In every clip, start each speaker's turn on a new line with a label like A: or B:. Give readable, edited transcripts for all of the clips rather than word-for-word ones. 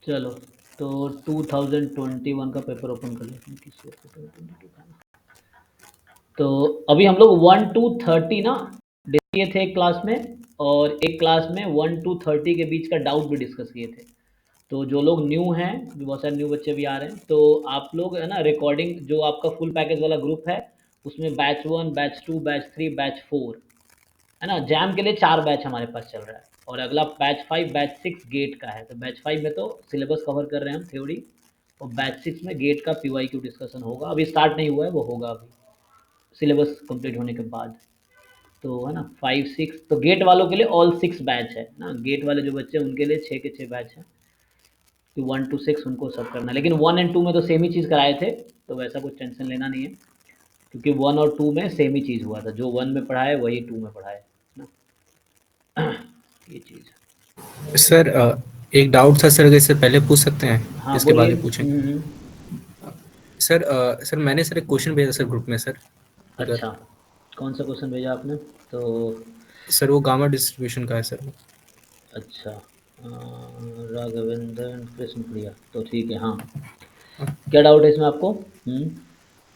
A: चलो, तो 2021 का पेपर ओपन कर लेते हैं। किस पेपर 22 का ना। तो अभी हम लोग 1 to 30 ना किए थे एक क्लास में, और एक क्लास में 1 to 30 के बीच का डाउट भी डिस्कस किए थे। तो जो लोग न्यू हैं, बहुत सारे न्यू बच्चे भी आ रहे हैं, तो आप लोग है ना, रिकॉर्डिंग जो आपका फुल पैकेज वाला ग्रुप है, उसमें बैच 1, बैच 2, बैच 3, बैच 4 है ना। जैम के लिए 4 बैच हमारे पास चल रहा है, और अगला बैच 5, बैच 6 गेट का है। तो बैच 5 में तो सिलेबस कवर कर रहे हैं हम, थ्योरी, और बैच 6 में गेट का पीवाईक्यू डिस्कशन होगा। अभी स्टार्ट नहीं हुआ है, वो होगा अभी सिलेबस कंप्लीट होने के बाद। तो है ना, 5 6 तो गेट वालों के लिए ऑल 6 बैच है ना। गेट वाले जो बच्चे हैं उनके लिए 6 के 6 बैच है, कि 1 to 6 उनको सब करना है। लेकिन 1 and 2 में तो सेम ही चीज़ कराए थे, तो वैसा कुछ टेंशन लेना नहीं है, क्योंकि 1 और 2 में सेम ही चीज़ हुआ था। जो 1 में पढ़ा है वही 2 में पढ़ा है ना। ये चीज़।
B: सर एक डाउट था सर, अगर इससे पहले पूछ सकते हैं,
A: हाँ
B: इसके बाद
A: बोलिए।
B: ही पूछेंगे। सर सर मैंने सर एक क्वेश्चन भेजा सर ग्रुप में सर, अगर
A: अच्छा, कौन सा क्वेश्चन भेजा आपने? तो
B: सर वो गामा डिस्ट्रीब्यूशन का है सर।
A: अच्छा, राघवेंद्र कृष्ण प्रिया, तो ठीक है। हाँ, क्या डाउट है इसमें आपको?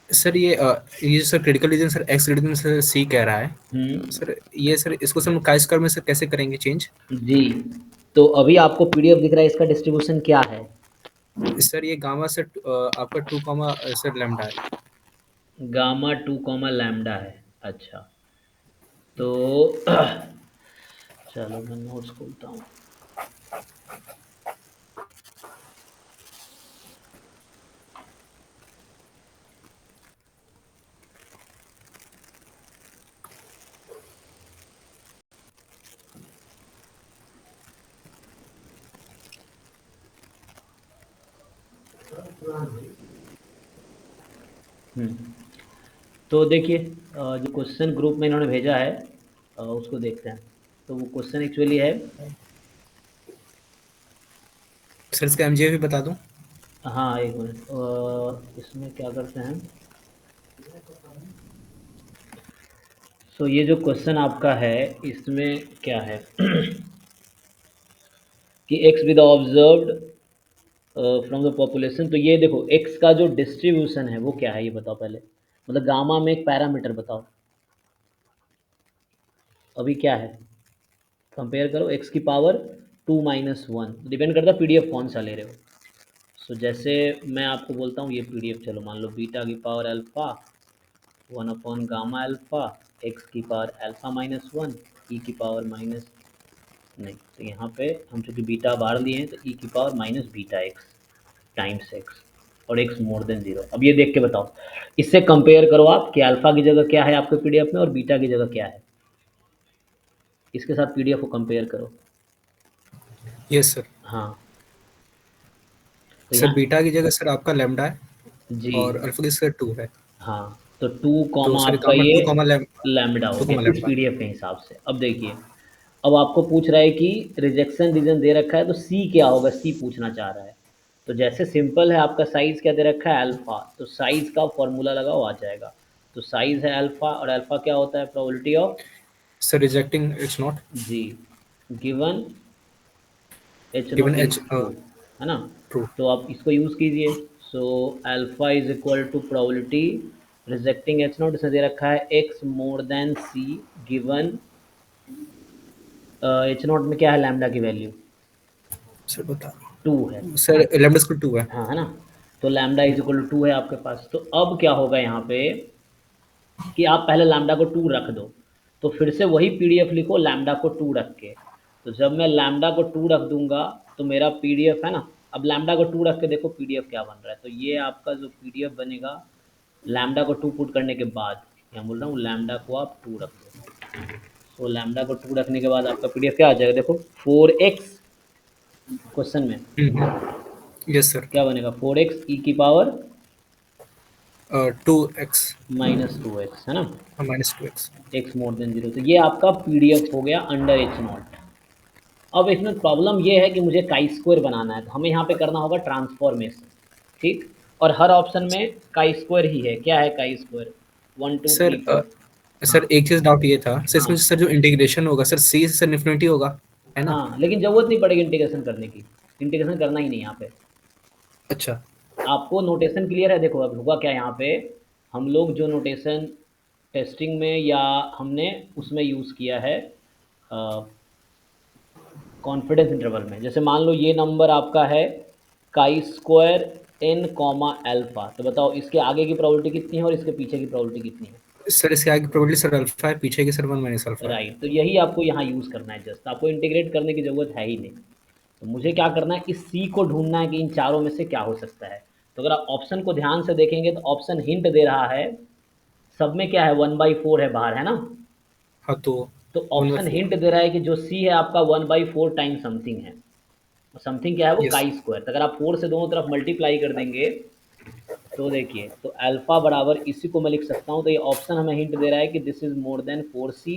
B: सर ये sir critical region sir X greater than sir C कह रहा है।
A: हम्म।
B: सर ये सर इसको सर काय स्क्वायर में सर कैसे करेंगे चेंज?
A: जी, तो अभी आपको पीडीएफ दिख रहा है, इसका डिस्ट्रीब्यूशन क्या है?
B: सर ये गामा सर आपका 2 कॉमा सर लैम्डा है।
A: गामा 2 कॉमा लैम्डा है। अच्छा, तो चलो मैं नोट्स खोलता हूँ। तो देखिए, जो क्वेश्चन ग्रुप में इन्होंने भेजा है, उसको देखते हैं। तो वो क्वेश्चन एक्चुअली है,
B: सर इसका एमजीए भी बता दूं?
A: हाँ एक मिनट, इसमें क्या करते हैं। सो ये जो क्वेश्चन आपका है, इसमें क्या है कि x with observed from the population. तो ये देखो, एक्स का जो डिस्ट्रीब्यूशन है वो क्या है, ये बताओ पहले। मतलब गामा में एक पैरामीटर बताओ, अभी क्या है, कंपेयर करो। एक्स की पावर 2 - 1, डिपेंड करता है पीडीएफ कौन सा ले रहे हो। सो जैसे मैं आपको बोलता हूँ ये पीडीएफ, चलो मान लो बीटा की पावर अल्फ़ा 1/गामा अल्फ़ा, एक्स की पावर अल्फ़ा -1, ई की पावर माइनस, नहीं तो यहाँ पे हम चूँकि बीटा बाहर लिए हैं, तो ई की power minus beta x times x, और एक्स मोर देन 0। अब ये देख के बताओ, इससे कंपेयर करो आप कि अल्फ़ा की जगह क्या है आपके पीडीएफ में, और बीटा की जगह क्या है। इसके साथ पीडीएफ को कंपेयर करो।
B: Yes sir.
A: हाँ, तो
B: सर
A: यहाँ
B: बीटा की जगह सर आपका लैम्डा है,
A: जी,
B: और अल्फा की सर 2 है।
A: हाँ, तो 2
B: तो
A: कॉमा
B: सर
A: आपका
B: गामा
A: ये
B: 2 कॉमा
A: लैम्बडा हो
B: 2
A: गया
B: कॉमा
A: इस
B: लैम्डा।
A: पीडीएफ के हिसाब से। अब देखिए, अब आपको पूछ रहा है कि रिजेक्शन रीजन दे रखा है, तो सी क्या होगा, सी पूछना चाह रहा है। तो जैसे सिंपल है, आपका साइज़ क्या दे रखा है, अल्फ़ा, तो साइज़ का फॉर्मूला लगाओ, आ जाएगा। तो साइज़ है अल्फ़ा, और अल्फ़ा क्या होता है, probability of,
B: sir rejecting it's not
A: जी, given H
B: given
A: not is
B: H
A: true, है ना।
B: ट्रू।
A: तो आप इसको यूज़ कीजिए। So alpha is equal to probability rejecting H not, इसमें दे रखा है X more than C, given H not में क्या है, लैम्डा की वैल्यू
B: सर बता
A: 2 है।
B: सर लैम्डा स्क्वायर 2 है।
A: हाँ, है ना। तो लैम्डा इज इक्वल टू 2 है आपके पास। तो अब क्या होगा यहाँ पे कि आप पहले लैम्डा को 2 रख दो, तो फिर से वही पीडीएफ लिखो लैम्डा को 2 रख के। तो जब मैं लैम्डा को 2 रख दूंगा, तो मेरा पीडीएफ है ना, अब लैम्डा को 2 रख के देखो पीडीएफ क्या बन रहा है। तो ये आपका जो पीडीएफ बनेगा लैम्डा को 2 पुट करने के बाद, यहाँ बोल रहा हूँ लैम्डा को आप 2 रख दो। तो लैम्डा को 2 रखने के बाद आपका पीडीएफ क्या आ जाएगा, देखो 4x, क्वेश्चन में
B: यस सर।
A: क्या बनेगा, 4x ई की पावर
B: 2x
A: -2x, है ना,
B: -2x।
A: x more than 0। तो ये आपका पीडीएफ हो गया अंडर एच नॉट। अब इसमें प्रॉब्लम ये है कि मुझे काई स्क्वायर बनाना है, तो हमें यहाँ पे करना होगा ट्रांसफॉर्मेशन, ठीक। और हर ऑप्शन में काई स्क्वायर ही है। क्या है काई स्क्वायर, 1 2
B: सर
A: 3 4। हाँ,
B: सर एक चीज डाउट ये था सर,
A: हाँ,
B: इसमें सर जो इंटीग्रेशन होगा सर सी से सर इन्फिनिटी होगा, है ना?
A: हाँ, लेकिन ज़रूरत नहीं पड़ेगी इंटीग्रेशन करने की। इंटीग्रेशन करना ही नहीं यहाँ पे।
B: अच्छा
A: आपको नोटेशन क्लियर है? देखो अब हुआ क्या यहाँ पे, हम लोग जो नोटेशन टेस्टिंग में या हमने उसमें यूज़ किया है कॉन्फिडेंस इंटरवल में, जैसे मान लो ये नंबर आपका है chi square N comma alpha, तो बताओ इसके आगे की प्रोबेबिलिटी कितनी है और इसके पीछे की प्रोबेबिलिटी कितनी है?
B: सर, इसके आगे प्रोबेबिलिटी सर अल्फा है, पीछे की सर 1 माइनस अल्फा है।
A: राइट, तो यही आपको यहाँ यूज़ करना है, जस्ट आपको इंटीग्रेट करने की ज़रूरत है ही नहीं। तो मुझे क्या करना है, इस सी को ढूंढना है कि इन चारों में से क्या हो सकता है। तो अगर आप ऑप्शन को ध्यान से देखेंगे तो ऑप्शन हिंट दे रहा है, सब में क्या है 1/4 है बाहर, है ना?
B: हाँ,
A: तो
B: 1 बाई
A: ऑप्शन
B: 4।
A: हिंट दे रहा है कि जो सी है आपका 1/4 टाइम समथिंग है, समथिंग क्या है वो
B: यस।
A: Chi square. तो अगर आप 4 से दोनों तरफ मल्टीप्लाई कर देंगे तो देखिए, तो अल्फा बराबर इसी को मैं लिख सकता हूँ। तो ये ऑप्शन हमें हिंट दे रहा है कि this is more than 4c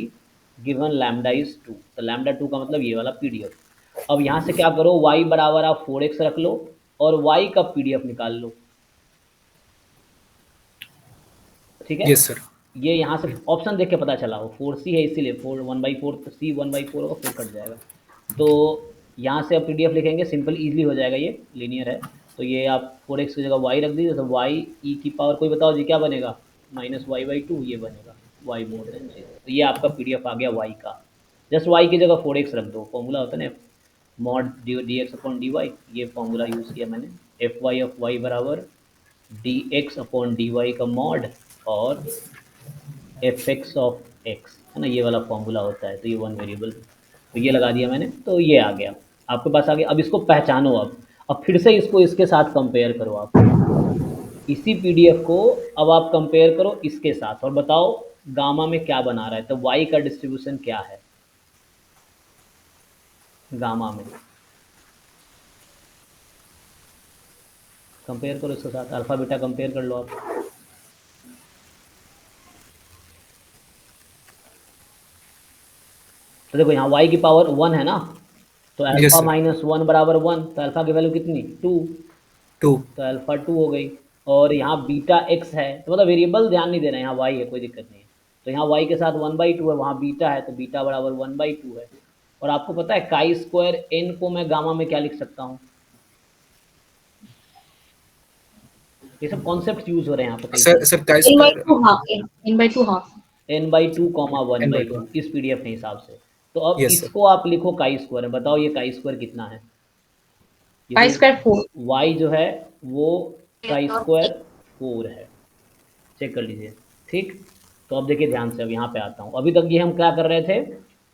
A: given lambda is 2। तो लैम्डा 2 का मतलब ये वाला पीडीएफ। अब यहाँ से क्या करो, y बराबर आप 4x रख लो और y का पीडीएफ निकाल लो, ठीक है?
B: Yes sir.
A: ये यहाँ से ऑप्शन देख के पता चला हो 4c है इसीलिए 1/4, तो c 1/4 होगा, 4 कट जाएगा। तो यहाँ से आप पीडीएफ लिखेंगे, सिंपल इजीली हो जाएगा, ये लीनियर है। तो ये आप 4x की जगह y रख दीजिए, तो y e की पावर, कोई बताओ जी क्या बनेगा, -y/2 ये बनेगा, y मोर देन 0। तो ये आपका पीडीएफ आ गया y का। जस्ट y की जगह 4x रख दो, फॉर्मूला होता है ना मॉड dx अपॉन dy, ये फॉर्मूला यूज़ किया मैंने। fy ऑफ y बराबर dx अपॉन dy का मॉड और एफ एक्स ऑफ एक्स, है ना, ये वाला फॉर्मूला होता है। तो ये वन वेरिएबल, तो ये लगा दिया मैंने, तो ये आ गया आपके पास आ गया। अब इसको पहचानो, अब फिर से इसको इसके साथ कंपेयर करो आप, इसी पीडीएफ को अब आप कंपेयर करो इसके साथ और बताओ गामा में क्या बना रहा है। तो वाई का डिस्ट्रीब्यूशन क्या है गामा में, कंपेयर करो इसके साथ, अल्फा बीटा कंपेयर कर लो आप। तो देखो यहाँ y की पावर 1 है ना, तो
B: यस
A: अल्फा
B: सर।
A: माइनस 1 बराबर 1, तो अल्फा की वैल्यू कितनी 2,
B: 2।
A: तो अल्फा 2 हो गई। और यहाँ बीटा एक्स है, तो मतलब वेरिएबल ध्यान नहीं देना है, यहाँ वाई है, कोई दिक्कत नहीं है। तो यहाँ वाई के साथ 1/2 है, वहाँ बीटा है, तो बीटा बराबर 1/2 है। और आपको पता है काई स्क्वायर एन को मैं गामा में क्या लिख सकता हूँ? ये सब कॉन्सेप्ट यूज हो रहे हैं यहाँ पे कई
B: सर
A: सारे,
B: sir chi
C: n by
B: square
C: 2 half, n by 2 half.
A: n/2 comma one
B: n
A: by
B: by 2।
A: Two इस पीडीएफ के हिसाब से। तो अब
B: यस सर।
A: इसको आप लिखो काई स्क्वायर, बताओ ये काई स्क्वायर कितना है? ये
C: Pi
A: जो
C: square 4.
A: y जो है वो काई स्क्वायर 4 है, चेक कर लीजिए, ठीक। तो अब देखिए ध्यान से, अब यहाँ पे आता हूँ। अभी तक ये हम क्या कर रहे थे,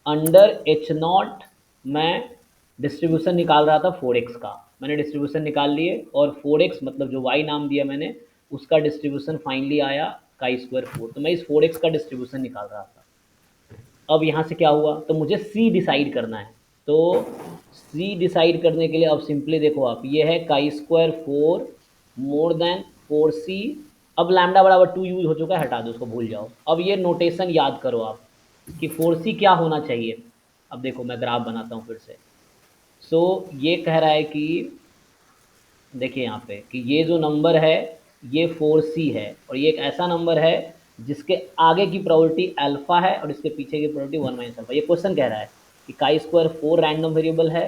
A: अंडर एच नॉट मैं डिस्ट्रीब्यूशन निकाल रहा था 4x का, मैंने डिस्ट्रीब्यूशन निकाल लिए और 4x मतलब जो y नाम दिया मैंने, उसका डिस्ट्रीब्यूशन फाइनली आया काई स्क्वायर 4। तो मैं इस 4x का डिस्ट्रीब्यूशन निकाल रहा था। अब यहाँ से क्या हुआ, तो मुझे सी डिसाइड करना है। तो सी डिसाइड करने के लिए अब सिंपली देखो आप, ये है काई स्क्वायर 4 मोर देन 4c। अब लैम्डा बराबर 2 यूज हो चुका है, हटा दो उसको, भूल जाओ। अब ये नोटेशन याद करो आप कि 4c क्या होना चाहिए। अब देखो मैं ग्राफ बनाता हूँ फिर से। सो ये कह रहा है कि देखिए यहाँ पे कि ये जो नंबर है ये 4c है, और ये एक ऐसा नंबर है जिसके आगे की प्रोबेबिलिटी अल्फा है और इसके पीछे की प्रोबेबिलिटी 1 - अल्फा। ये क्वेश्चन कह रहा है कि काई स्क्वायर 4 रैंडम वेरिएबल है,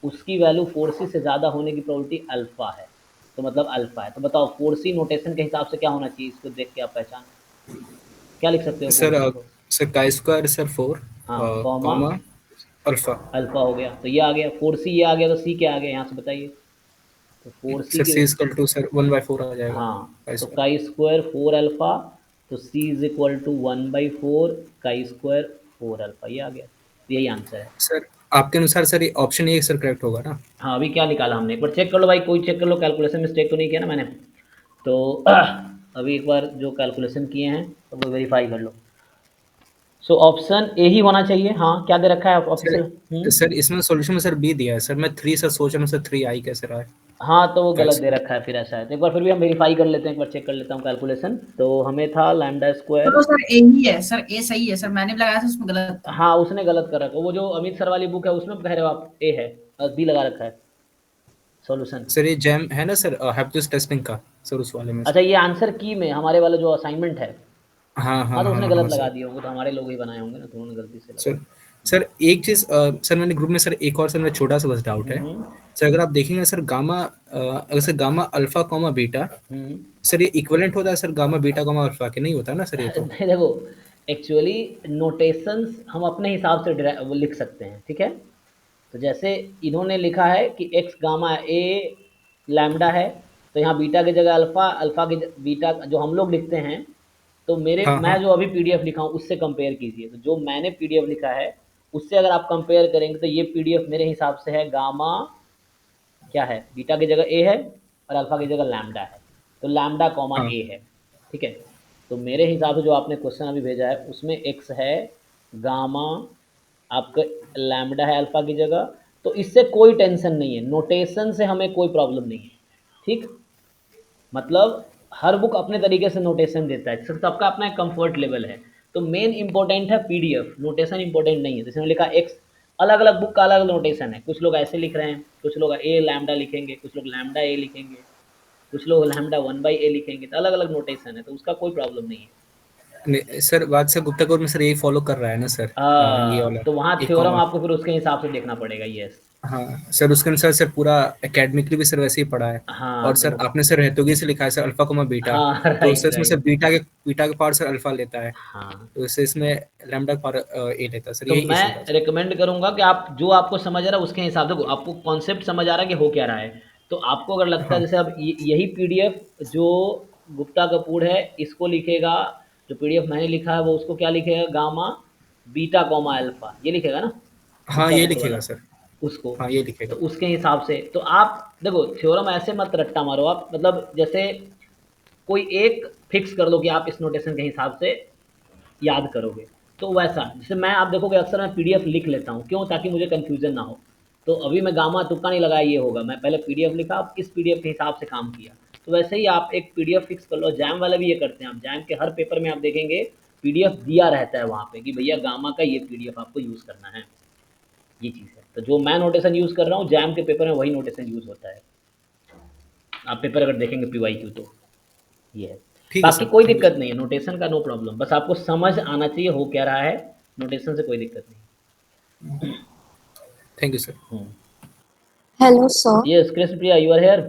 A: उसकी वैल्यू 4c से ज़्यादा होने की प्रोबेबिलिटी अल्फा है, तो मतलब अल्फा है। तो बताओ 4c नोटेशन के हिसाब से क्या होना चाहिए, इसको देख के आप पहचान क्या लिख सकते हो
B: सर
A: 4c को?
B: सर काई स्क्वायर सर 4
A: हाँ कॉमा
B: कॉमा अल्फा।
A: अल्फा हो गया, तो ये आ गया 4c, ये आ गया, तो c क्या आ गया यहाँ से बताइए। तो 4c
B: सर
A: के,
B: सी इक्वल टू सर 1/4 आ जाएगा
A: हाँ,
B: काई
A: तो
B: स्क्वायर।
A: काई स्क्वायर 4 अल्फ़ा, तो c is equal to 1/4 chi square 4 alpha, ये आ गया, तो यही आंसर है।
B: सर आपके अनुसार सर ये ऑप्शन ए सर करेक्ट होगा ना?
A: हाँ अभी क्या निकाला हमने, एक बार चेक कर लो भाई, कोई चेक कर लो, कैलकुलेशन मिस्टेक तो नहीं किया ना मैंने। तो अभी एक बार जो कैलकुलेशन किए हैं तो वो वेरीफाई कर लो। सो ऑप्शन ए ही होना चाहिए। हाँ क्या दे रखा है
B: सर
A: ऑफिशियल?
B: सर इसमें सॉल्यूशन में सर बी दिया है सर, मैं 3 सर सोच रहा हूँ सर 3 आई कैसे रहा है
A: हाँ तो वो
B: काई
A: गलत दे
B: स्क्वायर।
A: रखा है फिर ऐसा है, तो एक बार फिर भी हम वेरीफाई कर लेते हैं, एक बार चेक कर लेता हूँ कैलकुलेशन। तो हमें था लैम्डा स्क्वायर,
D: तो सर ए ही है सर, ए सही है सर, मैंने भी लगाया था उसमें गलत था।
A: हाँ उसने गलत कर रखा, वो जो अमित सर वाली बुक है उसमें कह रहे हो आप ए है और बी लगा रखा है सॉल्यूशन।
B: सर ये जैम है ना सर, हैप्टिस टेस्टिंग का सर, उस वाले में
A: अच्छा
B: सर।
A: ये आंसर की में हमारे वाला जो असाइनमेंट है,
B: हाँ हाँ
A: हाँ, तो
B: हाँ
A: उसने
B: हाँ
A: गलत लगा
B: सर।
A: दिए होंगे, तो हमारे लोग ही बनाए होंगे ना, तो उन्होंने गलती से लगा
B: सर
A: दिया।
B: सर एक चीज सर मैंने ग्रुप में सर एक और सर मेरा छोटा सा बस डाउट है।
A: हम्म
B: सर अगर आप देखेंगे सर गामा अगर sir gamma alpha comma beta,
A: hmm
B: sir ये इक्विवेलेंट होता है sir gamma beta comma alpha के, नहीं होता ना सर ये तो?
A: नहीं, देखो, एक्चुअली नोटेशंस हम अपने हिसाब से वो लिख सकते हैं, ठीक है। तो जैसे इन्होंने लिखा है कि एक्स गामा ए लैम्डा है, तो यहाँ बीटा की जगह अल्फा, अल्फा की बीटा जो हम लोग लिखते हैं। तो
B: हाँ
A: मैं
B: हाँ
A: जो अभी पीडीएफ लिखा हूँ उससे कंपेयर कीजिए, तो जो मैंने पीडीएफ लिखा है उससे अगर आप कंपेयर करेंगे तो ये पीडीएफ मेरे हिसाब से है गामा, क्या है, बीटा की जगह ए है और अल्फा की जगह लैम्डा है, तो लैम्डा कॉमा
B: हाँ
A: ए है, ठीक है। तो मेरे हिसाब से जो आपने क्वेश्चन अभी भेजा है उसमें एक्स है, गामा आपका लैम्डा है अल्फा की जगह। तो इससे कोई टेंशन नहीं है, नोटेशन से हमें कोई प्रॉब्लम नहीं है, ठीक। मतलब हर बुक अपने तरीके से नोटेशन देता है, सबका अपना एक कंफर्ट लेवल है। तो मेन इंपॉर्टेंट है पीडीएफ, नोटेशन इंपॉर्टेंट नहीं है। जैसे लिखा एक्स, अलग अलग बुक का अलग अलग नोटेशन है, कुछ लोग ऐसे लिख रहे हैं, कुछ लोग ए लैम्डा लिखेंगे, कुछ लोग लैम्डा ए लिखेंगे, कुछ लोग लैम्डा 1/a लिखेंगे, तो अलग अलग नोटेशन है, तो उसका कोई प्रॉब्लम नहीं है।
B: सर बात सर गुप्ता कोर में सर यही फॉलो कर रहा है ना सर, ये वाला
A: तो वहाँ
B: एक
A: थ्योरम
B: कॉमा।
A: आपको फिर उसके हिसाब से देखना पड़ेगा, यस।
B: हाँ सर उसके अनुसार सर पूरा एकेडमिकली भी सर वैसे ही पढ़ा है।
A: हाँ
B: और
A: तो
B: सर आपने सर रहतोगी से लिखा है सर अल्फा कोमा बीटा,
A: हाँ
B: तो
A: राइट
B: सर इसमें सर
A: राइट।
B: बीटा के पावर सर अल्फा लेता है,
A: हाँ,
B: तो इससे इसमें लैम्डा का पावर ए लेता है सर,
A: तो
B: यही
A: मैं
B: इशू था सर।
A: रिकमेंड करूंगा कि आप जो आपको समझ आ रहा है उसके हिसाब से, आपको कॉन्सेप्ट समझ आ रहा है कि हो क्या रहा है। तो आपको अगर लगता है
B: हाँ
A: जैसे अब यही पीडीएफ जो गुप्ता कपूर है इसको लिखेगा, जो पीडीएफ मैंने लिखा है वो उसको क्या लिखेगा, गामा बीटा कॉमा अल्फा, ये लिखेगा ना
B: हाँ
A: गुप्ता
B: ये
A: कपूर
B: लिखेगा
A: वाला,
B: सर।
A: उसको।
B: हाँ ये
A: तो
B: लिखेगा।
A: उसके हिसाब से तो आप देखो, थ्योरम ऐसे मत रट्टा मारो आप, मतलब जैसे कोई एक फिक्स कर लो कि आप इस नोटेशन के हिसाब से याद करोगे। तो वैसा जैसे मैं, आप देखोगे अक्सर मैं पीडीएफ लिख लेता हूँ, क्यों, ताकि मुझे कन्फ्यूजन ना हो। तो अभी मैं गामा तुक्का नहीं लगाया ये होगा, मैं पहले पीडीएफ लिखा, अब इस पीडीएफ के हिसाब से काम किया। तो वैसे ही आप एक पीडीएफ फिक्स कर लो, जैम वाले भी ये करते हैं, आप जैम के हर पेपर में आप देखेंगे पीडीएफ दिया रहता है वहाँ पे कि भैया गामा का ये पीडीएफ आपको यूज़ करना है, ये चीज़ है। तो जो मैं नोटेशन यूज़ कर रहा हूँ जैम के पेपर में वही नोटेशन यूज़ होता है, आप पेपर अगर देखेंगे पीवाईक्यू तो ये है।
B: ठीक है
A: बाकी
B: सर,
A: कोई
B: थैंक यू
A: दिक्कत
B: सर।
A: नहीं है, नोटेशन का नो प्रॉब्लम, बस आपको समझ आना चाहिए हो क्या रहा है, नोटेशन से कोई दिक्कत नहीं।
B: Thank you sir.
C: Hello, sir.
A: Yes, Krishnapriya, you are here.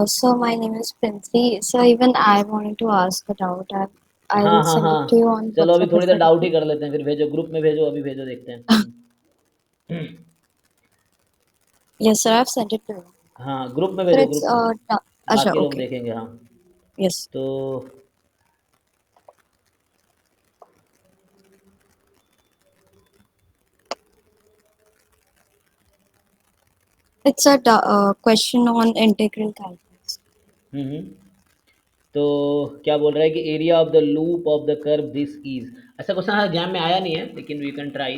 C: So my name is Princey. So even I wanted to ask a doubt. I
A: हाँ
C: will
A: हाँ
C: send it to
A: हाँ,
C: you on
A: चलो अभी
C: WhatsApp.
A: थोड़ी
C: Is
A: there
C: that
A: doubt he
C: okay?
A: कर लेते हैं, फिर भेजो ग्रुप में, भेजो अभी, भेजो देखते हैं।
C: Yes, sir. I've sent it to you.
A: हाँ ग्रुप में
C: Sir,
A: भेजो,
C: it's
A: ग्रुप में,
C: Acha,
A: बाकी लोग
C: okay.
A: देखेंगे। हाँ
C: Yes.
A: तो
C: It's a question on integral calculus.
A: हम्म, तो क्या बोल रहा है कि area of the loop of the curve this is, ऐसा क्वेश्चन एग्जाम में आया नहीं है, लेकिन we can try.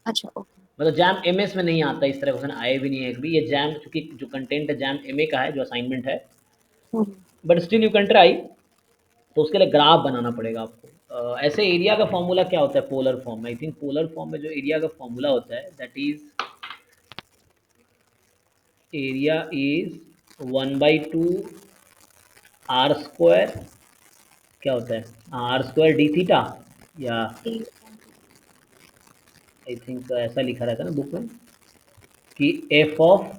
C: Acha, okay.
A: मतलब जैम एमएस में नहीं आता, इस तरह क्वेश्चन आए भी नहीं है एक भी, ये जैम चूंकि जो कंटेंट है जैम एमए का है, जो असाइनमेंट है,
C: Hmm.
A: But still you can try. तो उसके लिए ग्राफ बनाना पड़ेगा आपको। ऐसे एरिया का फॉर्मूला क्या होता है पोलर फॉर्म में, आई थिंक पोलर फॉर्म में जो एरिया का फॉर्मूला होता है that is area is 1/2 R square, क्या होता है, आर स्क्वायर डी थीटा, या आई थिंक ऐसा लिखा रहता है ना बुक में कि एफ ऑफ,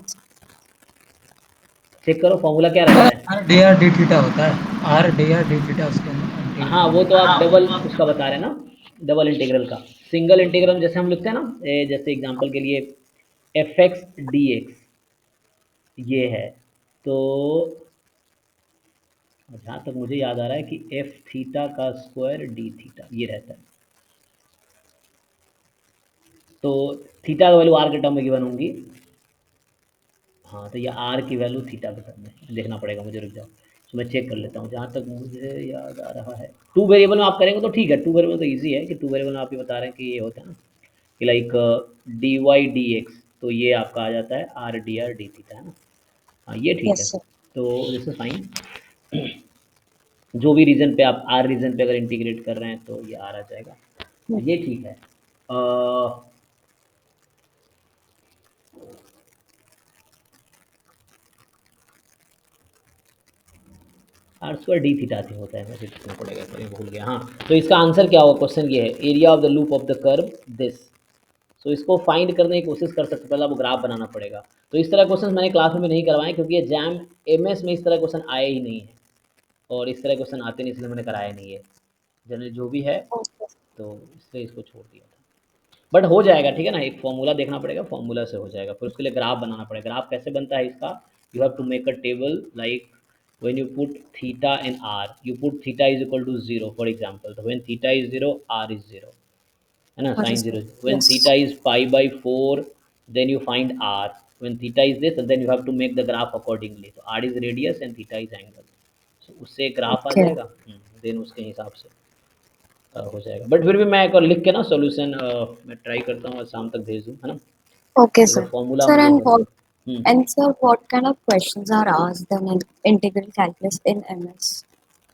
A: चेक करो फॉर्मूला क्या रहता है।
E: R D R D theta होता है, R D R D theta उसके
A: हाँ
E: इंटीग्रल
A: वो तो
E: में।
A: आप डबल उसका बता रहे हैं ना, डबल इंटीग्रल का। सिंगल इंटीग्रल जैसे हम लिखते हैं ना, जैसे एग्जांपल के लिए एफ एक्स डी एक्स, ये है। तो जहाँ तक मुझे याद आ रहा है कि एफ थीटा का स्क्वायर डी थीटा ये रहता है। तो थीटा का वैल्यू आर के टर्म में गिवन होंगी। हाँ तो ये आर की वैल्यू थीटा के टर्म में देखना पड़ेगा मुझे, रुक जाओ तो मैं चेक कर लेता हूँ। जहाँ तक मुझे याद आ रहा है टू वेरिएबल में आप करेंगे तो ठीक है, टू वेरिएबल तो ईजी है कि टू वेरिएबल में आप ये बता रहे हैं कि ये होता है ना कि like D Y D X, तो ये आपका आ जाता है आर डी थीटा, है ना। हाँ ये ठीक है,
C: Yes, sir.
A: तो दिस इज फाइन। जो भी रीजन पे आप आर रीजन पे अगर इंटीग्रेट कर रहे हैं तो ये आर आ जाएगा,
C: Hmm.
A: ये ठीक है। आर स्क्वायर डी थीटा थी होता है, वैसे लिखना पड़ेगा, सॉरी भूल गया। हाँ, तो इसका आंसर क्या होगा, क्वेश्चन ये है area of the loop of the curve this. So इसको फाइंड करने की कोशिश कर सकते, पहले आपको ग्राफ बनाना पड़ेगा। तो इस तरह क्वेश्चन मैंने क्लास में नहीं करवाए क्योंकि ये जैम एमएस में इस तरह क्वेश्चन आए ही नहीं है, और इस तरह क्वेश्चन आते नहीं, इसलिए मैंने कराया नहीं है। जनरल जो भी है
C: Okay.
A: तो इसलिए इसको छोड़ दिया था, बट हो जाएगा, ठीक है ना। एक फॉर्मूला देखना पड़ेगा, फॉर्मूला से हो जाएगा, फिर उसके लिए ग्राफ बनाना पड़ेगा। ग्राफ कैसे बनता है इसका, you have to make a table like when you put theta and r, you put theta is equal to 0 for example, so when theta is 0 r is 0, है ना, sin 0। when
C: Yes.
A: theta is pi by 4 then you find r, when theta is this and then you have to make the graph accordingly, so r is radius and theta is angle, so उससे graph आ
C: Okay.
A: जाएगा, then उसके हिसाब से हो जाएगा। But फिर भी मैं एक बार लिख के ना सॉल्यूशन मैं ट्राई करता हूँ, आज शाम तक भेज दूँ, है ना।
C: Okay,
A: देखो
C: sir.
A: फॉर्मूला
C: Sir,
A: हम लोग
C: and what
A: hmm,
C: and sir, what kind of questions are asked in integral calculus in MS?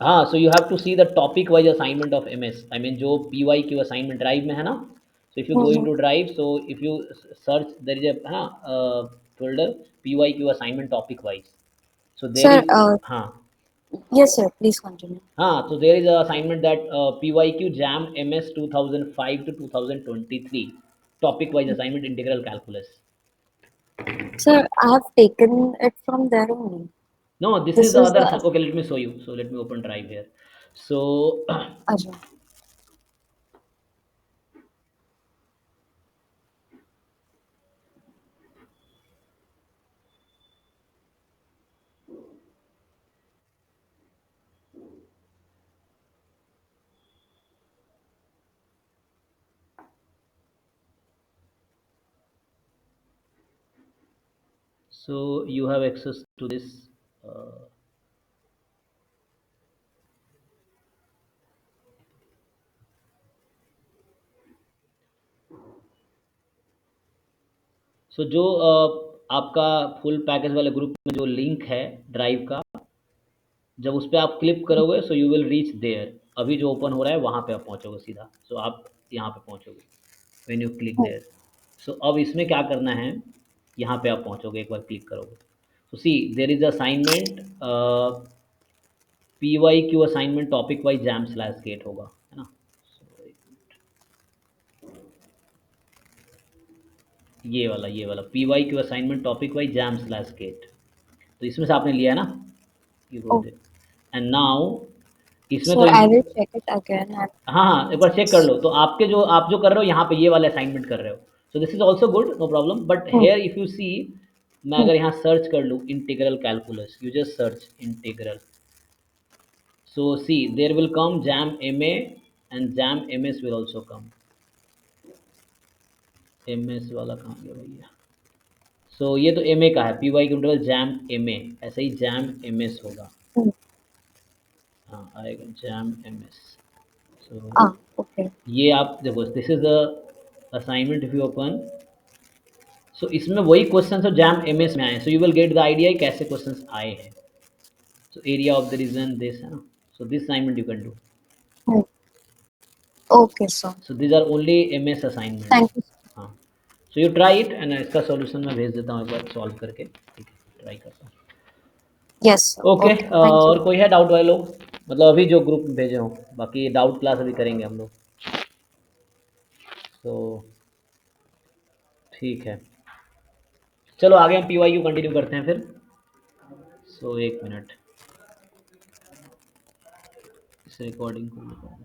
A: हाँ, so you have to see the topic wise assignment of MS, I mean जो P Y Q assignment drive में है ना। So if you go
C: Mm-hmm.
A: Into drive, so if you search there is a हाँ folder P Y Q assignment topic wise, so there
C: Sir,
A: is हाँ
C: yes, sir. Please continue.
A: हाँ, so there is a assignment that PYQ JAM MS 2005 to 2023 topic wise assignment integral calculus.
C: Sir, I have taken it from there only.
A: No, this is
C: This
A: the
C: is
A: other.
C: the
A: Okay, let me show you. So let me open Drive here. So
C: Ajay.
A: so you have access to this. Uh, so जो आपका full package वाले group में जो link है drive का, जब उस पर आप क्लिक करोगे so you will reach there. अभी जो ओपन हो रहा है वहाँ पे आप पहुँचोगे सीधा, सो आप यहाँ पे पहुँचोगे व्हेन यू क्लिक देयर। सो अब इसमें क्या करना है, यहाँ पे आप पहुँचोगे एक बार क्लिक करोगे। तो see there is assignment P Y Q assignment topic wise JAM slash GATE होगा, है ना। So, ये वाला P Y Q assignment topic wise JAM slash GATE, तो इसमें से आपने लिया है ना, you
C: Oh,
A: wrote it and now इसमें
C: sir,
A: तो
C: I will check it again. And
A: हाँ हाँ एक बार चेक कर लो। तो आपके जो आप जो कर रहे हो यहाँ पे ये वाले असाइनमेंट कर रहे हो, so this is also good, no problem. But
C: Hmm.
A: Here if you see, मैं अगर यहाँ सर्च कर लूँ integral calculus, you just search integral, so see there will come JAM M A and JAM M S will also come. M S वाला कहाँ गया भैया, सो ये तो एम ए का है, P Y integral JAM M A, ऐसे ही जैम एम एस होगा।
C: Hmm.
A: हाँ आएगा JAM M S. So
C: Okay.
A: ये आप देखो, this is the assignment if you open, so इसमें वही क्वेश्चन है जैम एमएस में आए, so you will get the idea कैसे क्वेश्चंस आए हैं। So area of the region this है ना, so this assignment you can do.
C: Hmm. Okay, sir.
A: So this are only MS assignment.
C: Thank you.
A: हाँ, so you try it and इसका solution मैं भेज देता हूँ एक बार सॉल्व करके, ठीक है, ट्राई करता हूँ।
C: Yes, sir.
A: Okay,
C: Okay. Thank you.
A: और कोई है डाउट वाले लोग, मतलब अभी जो ग्रुप में भेजे हों, बाकी डाउट क्लास अभी करेंगे हम लोग। तो ठीक है, चलो आगे हम पी वाई क्यू कंटिन्यू करते हैं फिर। सो एक मिनट, इस रिकॉर्डिंग को निकाल